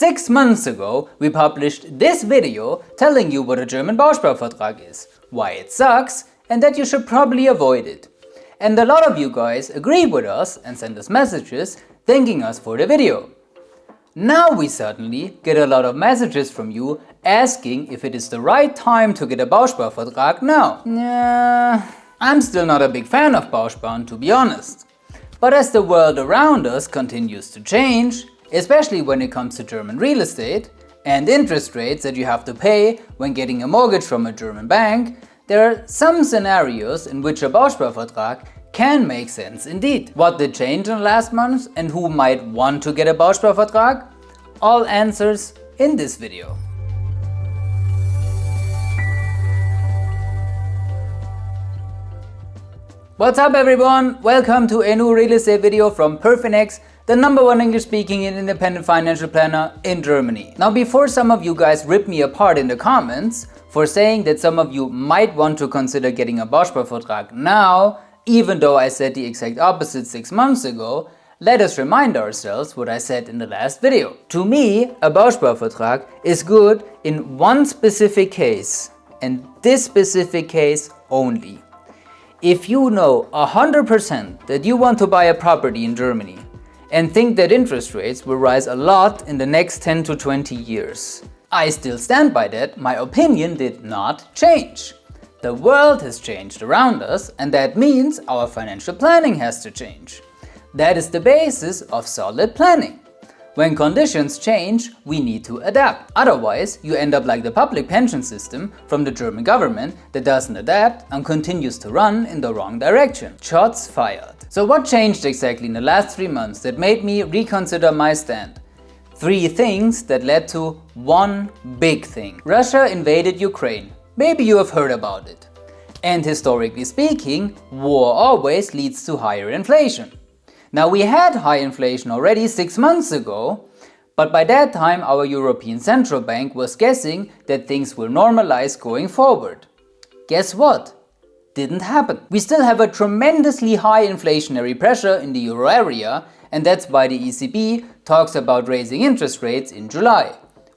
6 months ago, we published this video telling you what a German Bausparvertrag is, why it sucks, and that you should probably avoid it. And a lot of you guys agree with us and send us messages thanking us for the video. Now we certainly get a lot of messages from you asking if it is the right time to get a Bausparvertrag now. I'm still not a big fan of Bausparen, to be honest. But as the world around us continues to change, especially when it comes to German real estate and interest rates that you have to pay when getting a mortgage from a German bank, there are some scenarios in which a Bausparvertrag can make sense indeed. What did change in the last month and who might want to get a Bausparvertrag? All answers in this video. What's up everyone? Welcome to a new real estate video from PerFinEx, the #1 English speaking and independent financial planner in Germany. Now before some of you guys rip me apart in the comments for saying that some of you might want to consider getting a Bausparvertrag now, even though I said the exact opposite 6 months ago, let us remind ourselves what I said in the last video. To me, a Bausparvertrag is good in one specific case, and this specific case only. If you know 100% that you want to buy a property in Germany and think that interest rates will rise a lot in the next 10 to 20 years, I still stand by that. My opinion did not change. The world has changed around us, and that means our financial planning has to change. That is the basis of solid planning. When conditions change, we need to adapt. Otherwise, you end up like the public pension system from the German government that doesn't adapt and continues to run in the wrong direction. Shots fired. So what changed exactly in the last 3 months that made me reconsider my stand? 3 things that led to one big thing. Russia invaded Ukraine. Maybe you have heard about it. And historically speaking, war always leads to higher inflation. Now we had high inflation already 6 months ago, but by that time our European Central Bank was guessing that things will normalize going forward. Guess what? Didn't happen. We still have a tremendously high inflationary pressure in the euro area, and that's why the ECB talks about raising interest rates in July.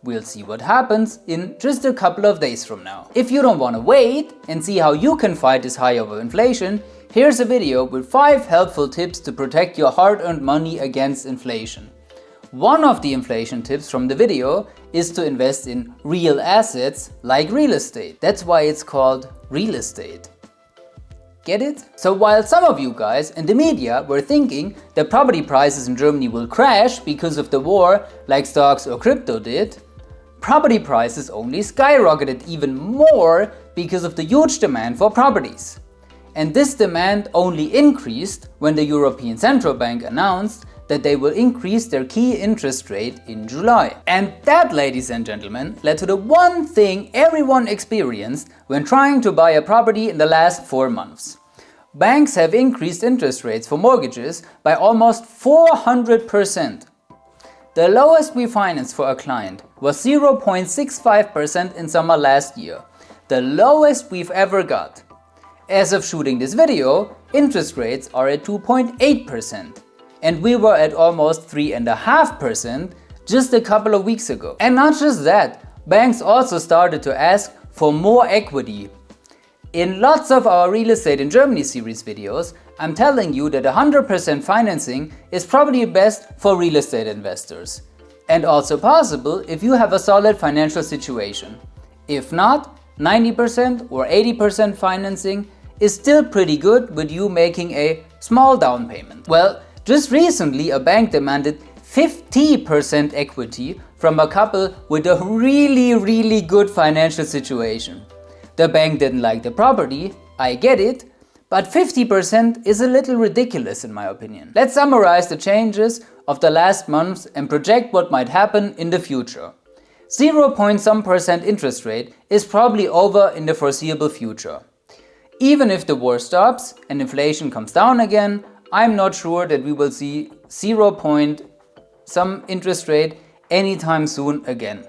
We'll see what happens in just a couple of days from now. If you don't want to wait and see how you can fight this high of inflation, here's a video with 5 helpful tips to protect your hard-earned money against inflation. One of the inflation tips from the video is to invest in real assets like real estate. That's why it's called real estate. Get it? So while some of you guys and the media were thinking that property prices in Germany will crash because of the war like stocks or crypto did, property prices only skyrocketed even more because of the huge demand for properties. And this demand only increased when the European Central Bank announced that they will increase their key interest rate in July. And that, ladies and gentlemen, led to the one thing everyone experienced when trying to buy a property in the last 4 months. Banks have increased interest rates for mortgages by almost 400%. The lowest we financed for a client was 0.65% in summer last year, the lowest we've ever got. As of shooting this video, interest rates are at 2.8%, and we were at almost 3.5% just a couple of weeks ago. And not just that, banks also started to ask for more equity. In lots of our Real Estate in Germany series videos, I'm telling you that 100% financing is probably best for real estate investors, and also possible if you have a solid financial situation. If not, 90% or 80% financing is still pretty good with you making a small down payment. Well, just recently a bank demanded 50% equity from a couple with a really good financial situation. The bank didn't like the property, I get it, but 50% is a little ridiculous in my opinion. Let's summarize the changes of the last months and project what might happen in the future. 0.some% interest rate is probably over in the foreseeable future. Even if the war stops and inflation comes down again, I'm not sure that we will see 0.some interest rate anytime soon again.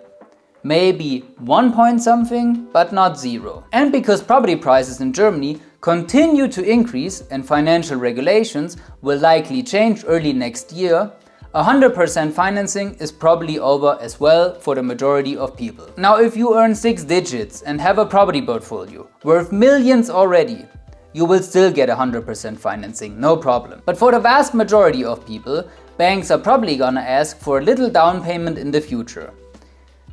Maybe 1 point something, but not 0. And because property prices in Germany continue to increase and financial regulations will likely change early next year, 100% financing is probably over as well for the majority of people. Now, if you earn 6 digits and have a property portfolio worth millions already, you will still get 100% financing, no problem. But for the vast majority of people, banks are probably gonna ask for a little down payment in the future.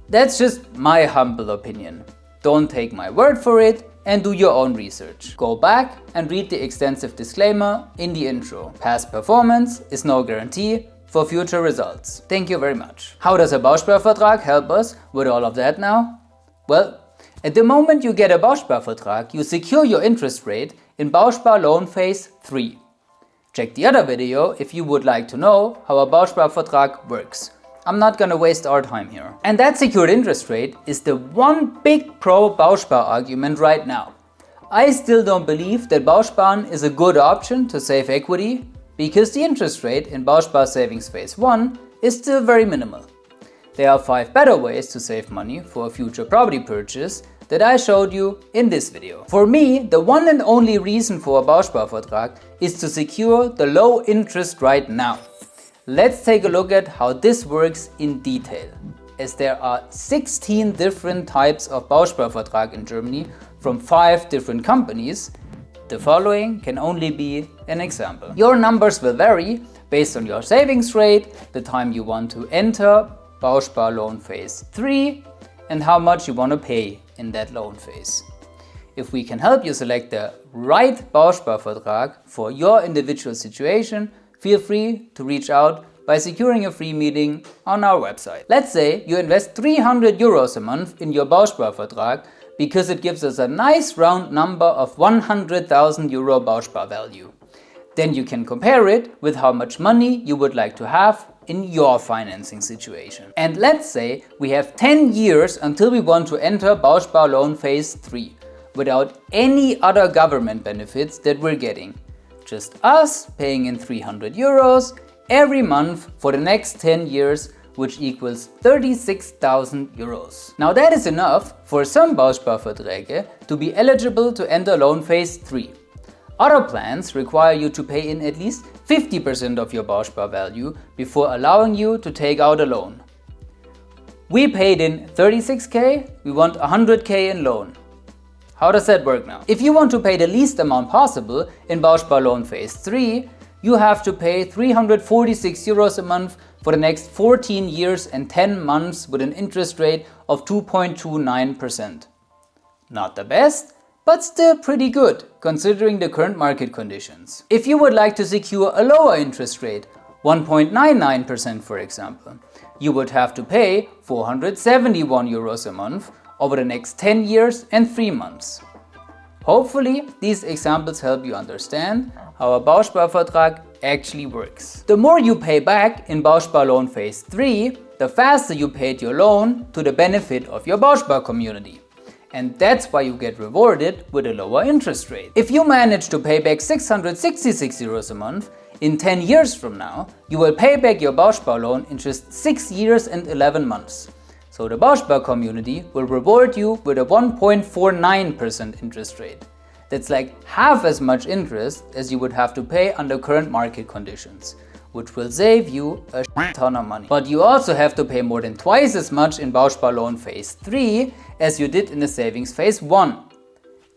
That's just my humble opinion. Don't take my word for it and do your own research. Go back and read the extensive disclaimer in the intro. Past performance is no guarantee for future results. Thank you very much. How does a Bausparvertrag help us with all of that now? Well, at the moment you get a Bausparvertrag, you secure your interest rate in Bauspar loan phase 3. Check the other video if you would like to know how a Bausparvertrag works. I'm not gonna waste our time here. And that secured interest rate is the one big pro Bauspar argument right now. I still don't believe that Bausparen is a good option to save equity because the interest rate in Bauspar Savings Phase 1 is still very minimal. There are 5 better ways to save money for a future property purchase that I showed you in this video. For me, the one and only reason for a Bausparvertrag is to secure the low interest right now. Let's take a look at how this works in detail. As there are 16 different types of Bausparvertrag in Germany from 5 different companies, the following can only be an example. Your numbers will vary based on your savings rate, the time you want to enter Bauspar loan phase 3, and how much you want to pay in that loan phase. If we can help you select the right Bausparvertrag for your individual situation, feel free to reach out by securing a free meeting on our website. Let's say you invest 300 euros a month in your Bausparvertrag because it gives us a nice round number of 100,000 euro Bauspar value. Then you can compare it with how much money you would like to have in your financing situation. And let's say we have 10 years until we want to enter Bauspar loan phase 3 without any other government benefits that we're getting. Just us paying in 300 euros every month for the next 10 years, which equals 36,000 euros. Now that is enough for some Bausparverträge to be eligible to enter loan phase 3. Other plans require you to pay in at least 50% of your Bauspar value before allowing you to take out a loan. We paid in 36k, we want 100k in loan. How does that work now? If you want to pay the least amount possible in Bauspar loan phase 3, you have to pay 346 euros a month for the next 14 years and 10 months with an interest rate of 2.29%. Not the best, but still pretty good considering the current market conditions. If you would like to secure a lower interest rate, 1.99% for example, you would have to pay 471 euros a month over the next 10 years and 3 months. Hopefully, these examples help you understand how a Bausparvertrag actually works. The more you pay back in Bauspar loan phase 3, the faster you paid your loan to the benefit of your Bauspar community. And that's why you get rewarded with a lower interest rate. If you manage to pay back 666 euros a month, in 10 years from now, you will pay back your Bauspar loan in just 6 years and 11 months. So the Bauspar community will reward you with a 1.49% interest rate. That's like half as much interest as you would have to pay under current market conditions, which will save you a ton of money. But you also have to pay more than twice as much in Bauspar loan phase 3 as you did in the savings phase 1.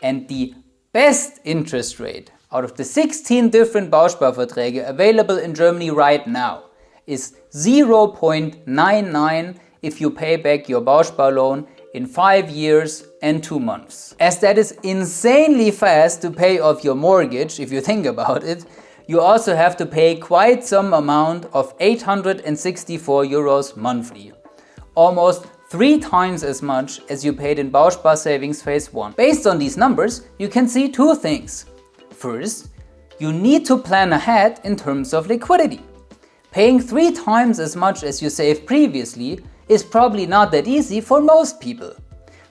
And the best interest rate out of the 16 different Bausparverträge available in Germany right now is 0.99 if you pay back your Bauspar loan in 5 years and 2 months. As that is insanely fast to pay off your mortgage if you think about it, you also have to pay quite some amount of 864 euros monthly. Almost 3 times as much as you paid in Bauspar Savings Phase 1. Based on these numbers, you can see 2 things. First, you need to plan ahead in terms of liquidity. Paying 3 times as much as you saved previously is probably not that easy for most people.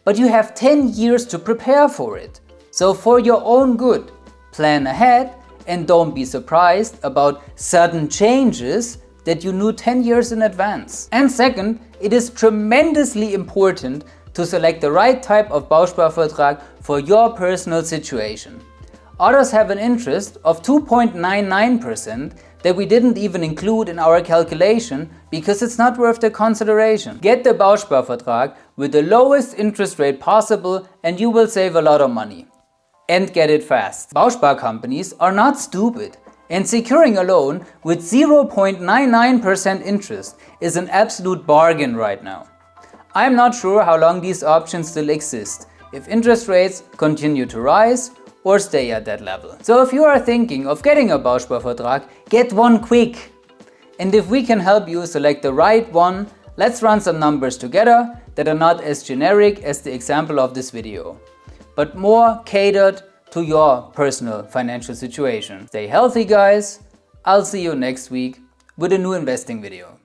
But you have 10 years to prepare for it. So for your own good, plan ahead and don't be surprised about sudden changes that you knew 10 years in advance. And second, it is tremendously important to select the right type of Bausparvertrag for your personal situation. Others have an interest of 2.99%, that we didn't even include in our calculation because it's not worth the consideration. Get the Bausparvertrag with the lowest interest rate possible and you will save a lot of money. And get it fast. Bauspar companies are not stupid, and securing a loan with 0.99% interest is an absolute bargain right now. I'm not sure how long these options still exist, if interest rates continue to rise or stay at that level. So if you are thinking of getting a Bausparvertrag, get one quick. And if we can help you select the right one, let's run some numbers together that are not as generic as the example of this video, but more catered to your personal financial situation. Stay healthy, guys. I'll see you next week with a new investing video.